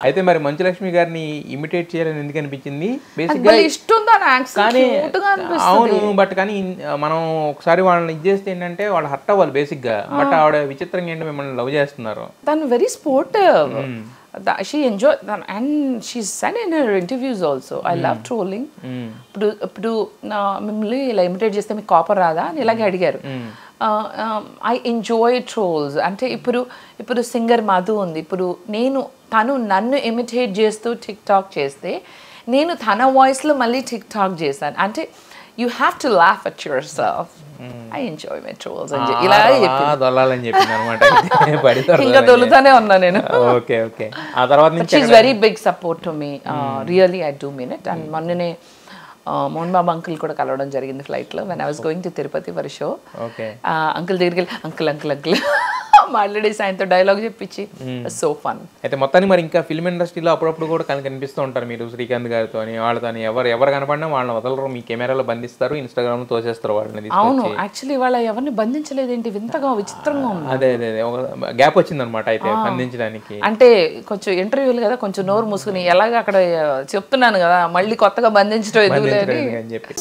అయితే మరి మంచులక్ష్మి గారిని ఇమిటేట్ చేయాలని ఎందుకు అనిపించింది? బేసిక్గా కానీ అవును, బట్ కానీ మనం ఒకసారి వాళ్ళని ఇది చేస్తే ఏంటంటే వాళ్ళు హర్ట్ అవ్వాలి బేసిక్గా. బట్ ఆవిడ విచిత్రంగా ఏంటంటే మిమ్మల్ని లవ్ చేస్తున్నారు. తను very sportive. She enjoyed that, and she said in her interviews also, I love trolling. ఇప్పుడు మిమ్మల్ని ఇలా ఇమిటేట్ చేస్తే మీకు కాపర్ రాదా అని ఇలాగే అడిగారు. I enjoy trolls. అంటే ఇప్పుడు సింగర్ మధు ఉంది, ఇప్పుడు తను నన్ను ఇమిటేట్ చేస్తూ టిక్ టాక్ చేస్తే నేను తన వాయిస్లో మళ్ళీ టిక్ టాక్ చేశాను. అంటే you have to laugh at yourself. I enjoy my trolls అని ఇలా దొల్లాలని చెప్పింది అనమాట. ఇంకా దొల్లుతానే ఉన్నా నేను. Okay okay. ఆ తర్వాత నుంచి she is very big support to me. Really I do mean it. And మొన్ననే మోహన్ బాబు అంకుల్ కూడా కలవడం జరిగింది ఫ్లైట్లో when I was going to Tirupati for show. Uncle దగ్గరికి వెళ్ళి అంకుల్ అంకుల్ అంకుల్ మాట్లాడేసి ఆయనతో డైలాగ్ చెప్పించి సో ఫన్. అయితే మొత్తానికి మరి ఇంకా ఫిల్మ్ ఇండస్ట్రీలో అప్పుడప్పుడు కూడా కనిపిస్తూ ఉంటారు మీరు శ్రీకాంత్ గారితో వాళ్ళతో. ఎవరు కనపడినా వాళ్ళని వదలరు, మీ కెమెరాలో బంధిస్తారు, ఇన్స్టాగ్రామ్ లో తోసేస్తారు వాళ్ళని. అవును, యాక్చువల్లీ వాళ్ళ ఎవరిని బంధించలేదేంటి, వింతగా విచిత్రంగా ఉంది. అదే అదే గ్యాప్ వచ్చింది అనమాట అయితే బంధించడానికి. అంటే కొంచెం ఇంటర్వ్యూలు కదా, కొంచెం నోరు మూసుకుని ఎలాగ అక్కడ చెప్తున్నాను కదా, మళ్ళీ కొత్తగా బంధించడం ఎందుకు అని చెప్పి.